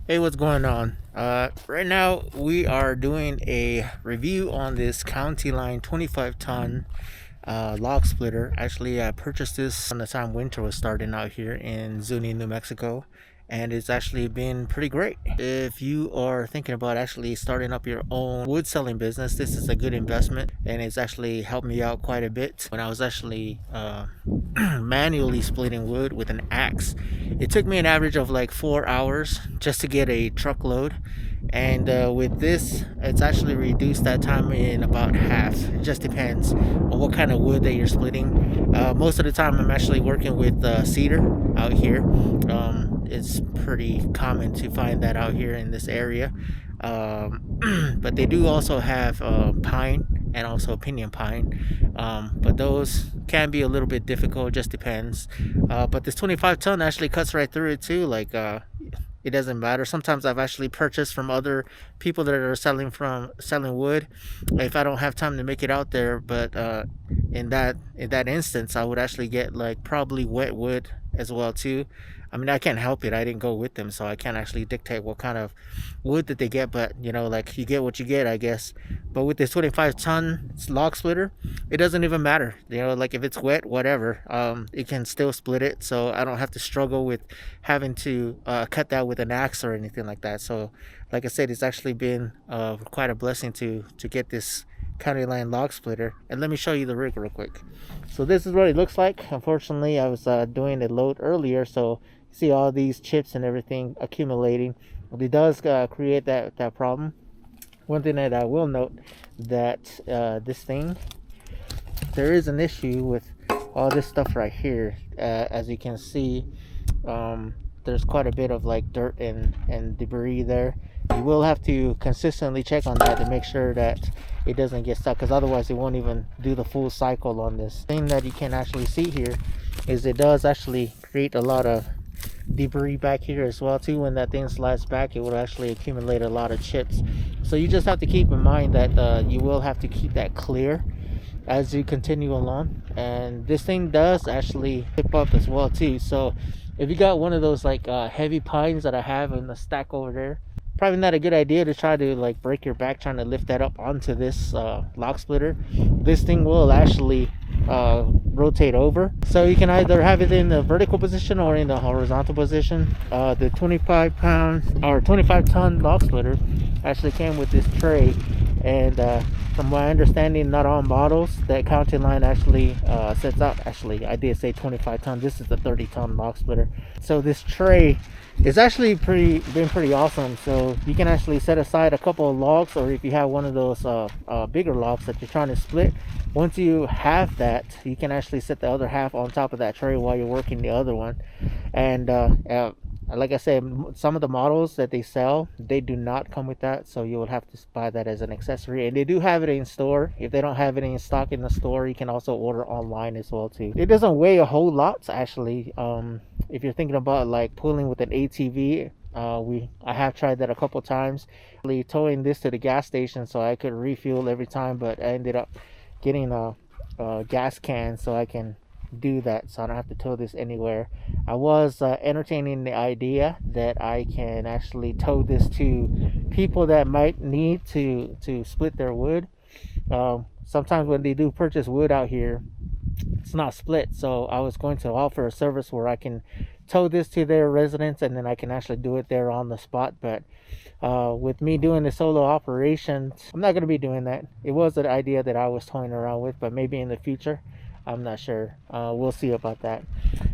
Hey, what's going on? Right now we are doing a review on this Countyline 25 ton log splitter. Actually, I purchased this on the time winter was starting out here in Zuni, New Mexico, and it's actually been pretty great. If you are thinking about actually starting up your own wood selling business, this is a good investment, and it's actually helped me out quite a bit. When I was actually manually splitting wood with an axe, it took me an average of like 4 hours just to get a truckload, and with this it's actually reduced that time in about half. It just depends on what kind of wood that you're splitting. Most of the time I'm actually working with cedar out here. It's pretty common to find that out here in this area. But they do also have pine and also pinyon pine, but those can be a little bit difficult, just depends. But this 25 ton actually cuts right through it too. It doesn't matter. Sometimes I've actually purchased from other people that are selling wood if I don't have time to make it out there. But in that instance, I would actually get like probably wet wood as well too. I mean, I can't help it. I didn't go with them, so I can't actually dictate what kind of wood that they get. But like you get what you get, I guess. But with this 25 ton log splitter, it doesn't even matter. Like if it's wet, whatever, it can still split it. So I don't have to struggle with having to cut that with an axe or anything like that. So, like I said, it's actually been quite a blessing to get this Countyline log splitter. And let me show you the rig real quick. So this is what it looks like. Unfortunately, I was doing a load earlier, so you see all these chips and everything accumulating. It does create that problem. One thing that I will note, that this thing, there is an issue with all this stuff right here. As you can see, there's quite a bit of like dirt and debris there. You will have to consistently check on that to make sure that it doesn't get stuck, because otherwise it won't even do the full cycle on this thing. That you can actually see here is it does actually create a lot of debris back here as well too. When that thing slides back, it will actually accumulate a lot of chips. So you just have to keep in mind that you will have to keep that clear as you continue along. And this thing does actually tip up as well too. So if you got one of those like heavy pines that I have in the stack over there, probably not a good idea to try to like break your back trying to lift that up onto this log splitter. This thing will actually rotate over, so you can either have it in the vertical position or in the horizontal position. The 25 ton log splitter actually came with this tray, and from my understanding, not all models that Countyline actually sets out. Actually, I did say 25 ton. This is the 30 ton log splitter. So this tray is actually been pretty awesome. So you can actually set aside a couple of logs, or if you have one of those bigger logs that you're trying to split, once you have that, you can actually set the other half on top of that tray while you're working the other one. And like I said, some of the models that they sell, they do not come with that, so you will have to buy that as an accessory. And they do have it in store. If they don't have it in stock in the store, you can also order online as well too. It doesn't weigh a whole lot actually. If you're thinking about like pulling with an ATV, I have tried that a couple times, towing this to the gas station so I could refuel every time, but I ended up getting a gas can so I can do that, so I don't have to tow this anywhere. I was entertaining the idea that I can actually tow this to people that might need to split their wood. Sometimes when they do purchase wood out here, it's not split, so I was going to offer a service where I can tow this to their residence, and then I can actually do it there on the spot. But with me doing the solo operation, I'm not going to be doing that. It was an idea that I was toying around with, but maybe in the future, I'm not sure. We'll see about that.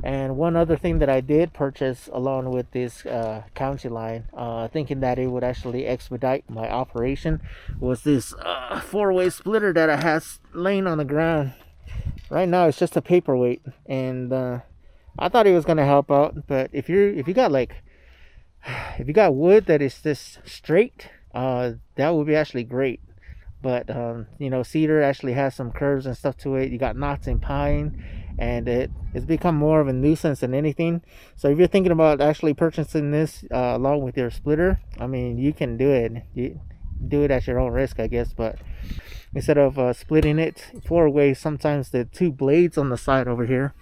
And one other thing that I did purchase along with this Countyline, thinking that it would actually expedite my operation, was this 4-way splitter that I had laying on the ground. Right now it's just a paperweight, and I thought it was gonna help out. But if you got wood that is just straight, that would be actually great. But cedar actually has some curves and stuff to it. You got knots in pine, and it's become more of a nuisance than anything. So if you're thinking about actually purchasing this along with your splitter, I mean, you can do it. You do it at your own risk, I guess. But instead of splitting it 4 ways, sometimes the two blades on the side over here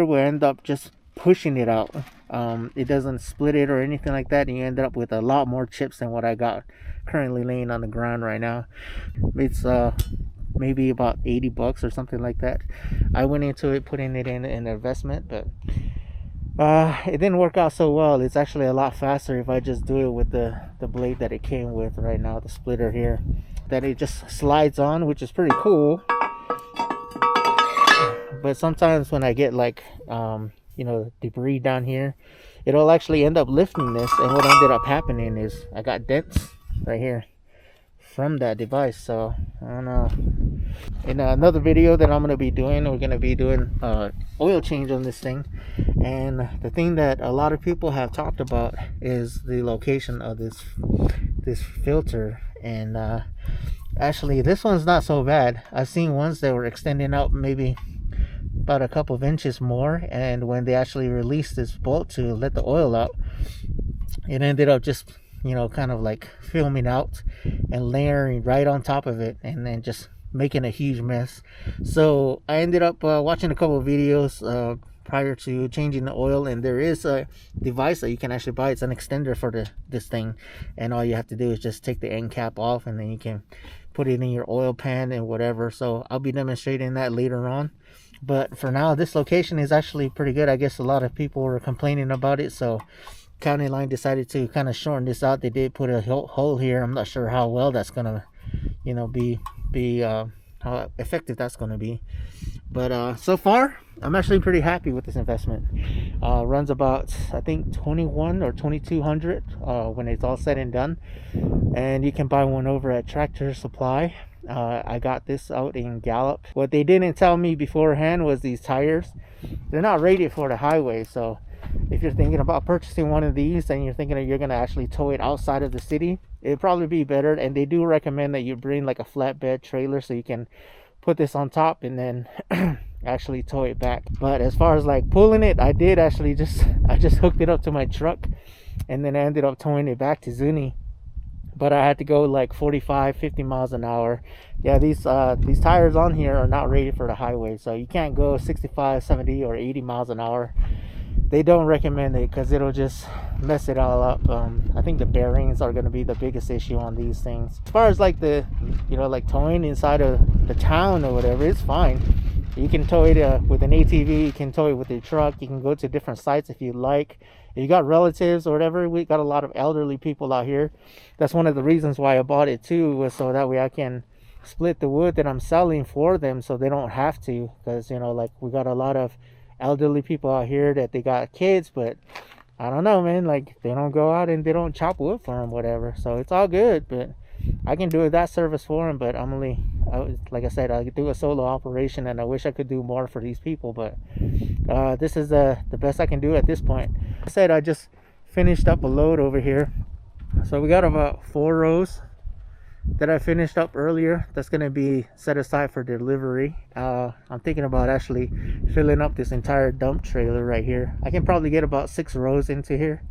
will end up just pushing it out. it doesn't split it or anything like that, and you end up with a lot more chips than what I got currently laying on the ground right now. It's maybe about 80 bucks or something like that. I went into it putting it in an investment, but it didn't work out so well. It's actually a lot faster if I just do it with the blade that it came with right now, the splitter here, that it just slides on, which is pretty cool. But sometimes when I get like you know, debris down here, it'll actually end up lifting this, and what ended up happening is I got dents right here from that device. So I don't know. In another video that I'm going to be doing, we're going to be doing oil change on this thing, and the thing that a lot of people have talked about is the location of this filter. And actually this one's not so bad. I've seen ones that were extending out maybe about a couple of inches more, and when they actually released this bolt to let the oil out, it ended up just, you know, kind of like filming out and layering right on top of it, and then just making a huge mess. So I ended up watching a couple of videos prior to changing the oil, and there is a device that you can actually buy. It's an extender for this thing, and all you have to do is just take the end cap off, and then you can put it in your oil pan and whatever. So I'll be demonstrating that later on. But for now, this location is actually pretty good. I guess a lot of people were complaining about it, so Countyline decided to kind of shorten this out. They did put a hole here. I'm not sure how well that's gonna, you know, be how effective that's gonna be. But so far, I'm actually pretty happy with this investment. Runs about, I think, 21 or 2200 when it's all said and done, and you can buy one over at Tractor Supply. I got this out in Gallup. What they didn't tell me beforehand was these tires, they're not rated for the highway. So if you're thinking about purchasing one of these and you're thinking that you're going to actually tow it outside of the city, it'd probably be better. And they do recommend that you bring like a flatbed trailer so you can put this on top and then actually tow it back. But as far as like pulling it, I did actually I just hooked it up to my truck, and then I ended up towing it back to Zuni. But I had to go like 45-50 miles an hour. Yeah, these tires on here are not rated for the highway, so you can't go 65, 70 or 80 miles an hour. They don't recommend it because it'll just mess it all up. I think the bearings are going to be the biggest issue on these things. As far as like the, you know, like towing inside of the town or whatever, it's fine. You can tow it with an ATV, you can tow it with your truck, you can go to different sites if you like. If you got relatives or whatever, we got a lot of elderly people out here. That's one of the reasons why I bought it too, was so that way I can split the wood that I'm selling for them so they don't have to. Because, you know, like we got a lot of elderly people out here that they got kids, but I don't know, man, like they don't go out and they don't chop wood for them, whatever. So it's all good, but I can do that service for them. But I'm only, like I said, I do a solo operation, and I wish I could do more for these people, but this is the best I can do at this point. I said I just finished up a load over here, so we got about 4 rows that I finished up earlier. That's going to be set aside for delivery. I'm thinking about actually filling up this entire dump trailer right here. I can probably get about 6 rows into here,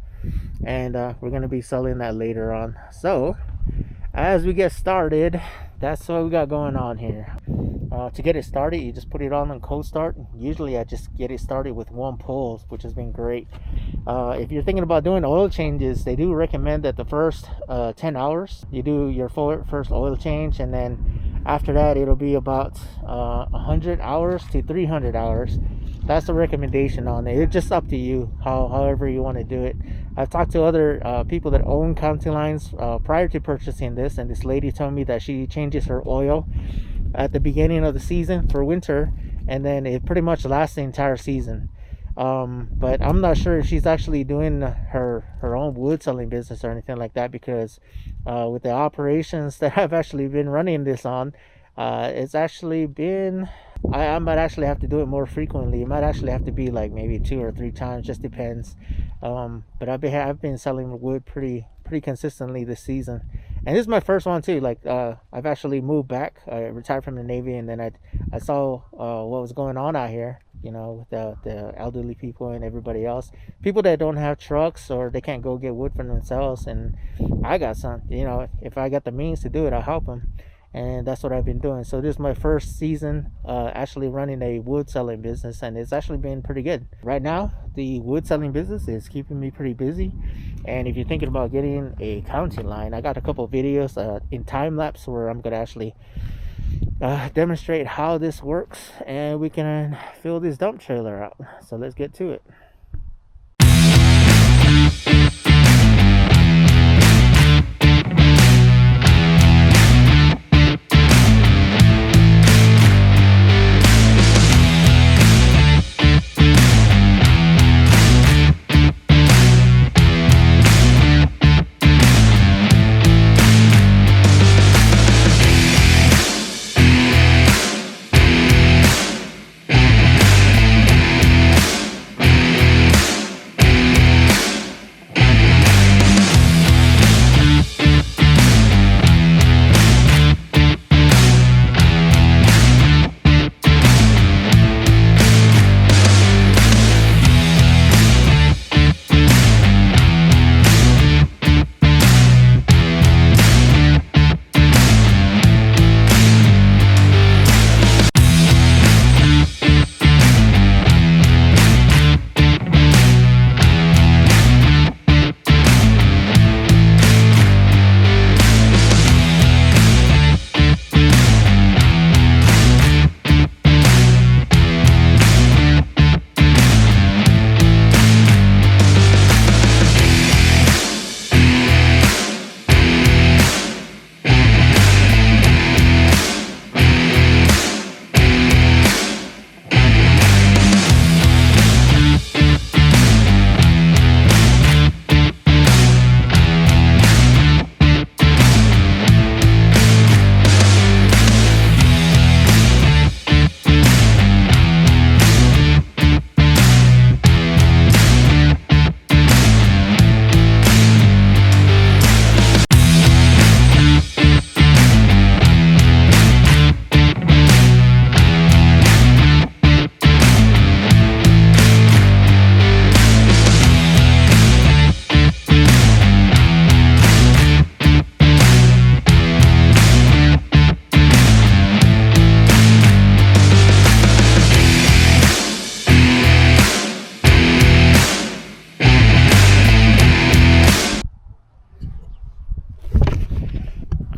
and we're going to be selling that later on. So as we get started, that's what we got going on here. To get it started, you just put it on cold start. Usually I just get it started with 1 pull, which has been great. If you're thinking about doing oil changes, they do recommend that the first 10 hours you do your first oil change, and then after that it'll be about 100 hours to 300 hours. That's the recommendation on it. It's just up to you, however you want to do it. I've talked to other people that own Countylines prior to purchasing this, and this lady told me that she changes her oil at the beginning of the season for winter, and then it pretty much lasts the entire season. But I'm not sure if she's actually doing her own wood selling business or anything like that, because with the operations that I've actually been running this on, it's actually been, I might actually have to do it more frequently. It might actually have to be like maybe 2 or 3 times, just depends. But I've been selling wood pretty consistently this season, and this is my first one too. Like I've actually moved back. I retired from the Navy, and then I saw what was going on out here, you know, with the elderly people and everybody else, people that don't have trucks or they can't go get wood for themselves. And I got some, you know, if I got the means to do it, I'll help them. and that's what I've been doing. So this is my first season actually running a wood selling business, and it's actually been pretty good. Right now the wood selling business is keeping me pretty busy, and if you're thinking about getting a Countyline, I got a couple of videos in time lapse where I'm gonna actually demonstrate how this works, and we can fill this dump trailer out. So let's get to it.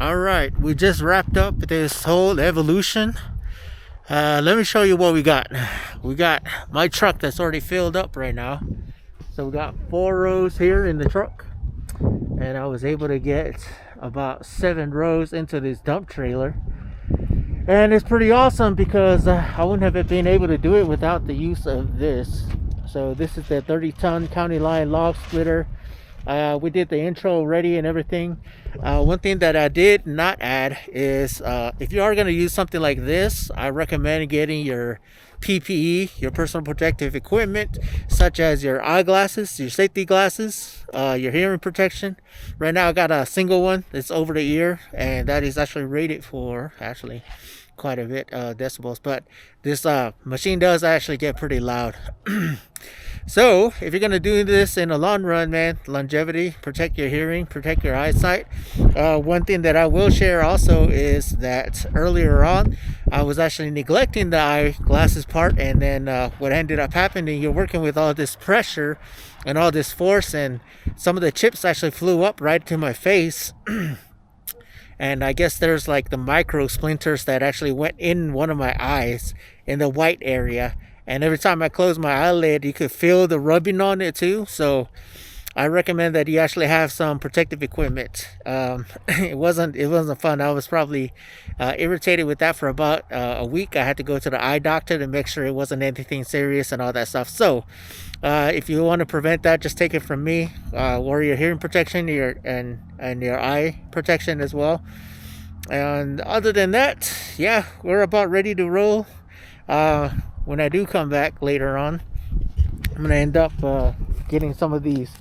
Alright, we just wrapped up this whole evolution. Let me show you what we got. We got my truck that's already filled up right now. So we got 4 rows here in the truck, and I was able to get about 7 rows into this dump trailer. And it's pretty awesome because I wouldn't have been able to do it without the use of this. So this is the 30-ton Countyline log splitter. We did the intro already and everything. One thing that I did not add is if you are going to use something like this, I recommend getting your PPE, your personal protective equipment, such as your eyeglasses, your safety glasses, your hearing protection. Right now I got a single one that's over the ear, and that is actually rated for quite a bit decibels, but this machine does actually get pretty loud. So if you're gonna do this in the long run, man, longevity, protect your hearing, protect your eyesight. One thing that I will share also is that earlier on I was actually neglecting the eyeglasses part, and then what ended up happening, you're working with all this pressure and all this force, and some of the chips actually flew up right to my face. And I guess there's like the micro splinters that actually went in one of my eyes in the white area, and every time I closed my eyelid you could feel the rubbing on it too. So I recommend that you actually have some protective equipment. It wasn't fun. I was probably irritated with that for about a week. I had to go to the eye doctor to make sure it wasn't anything serious and all that stuff. So if you want to prevent that, just take it from me. Wear your hearing protection, and your eye protection as well. And other than that, yeah, we're about ready to roll. When I do come back later on, I'm gonna end up getting some of these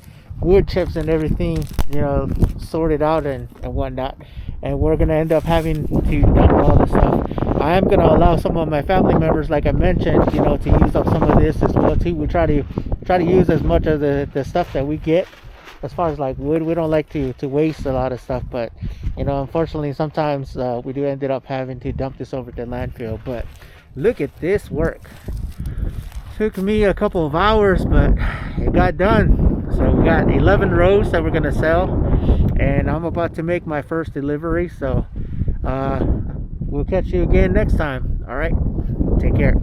wood chips and everything, sorted out and whatnot, and we're gonna end up having to dump all this stuff. I am gonna allow some of my family members, like I mentioned, to use up some of this as well too. We try to use as much of the stuff that we get as far as like wood, we don't like to waste a lot of stuff, but you know, unfortunately sometimes we do ended up having to dump this over to landfill. But look at this work. Took me a couple of hours, but it got done. So we got 11 rows that we're gonna sell, and I'm about to make my first delivery. So we'll catch you again next time. All right, take care.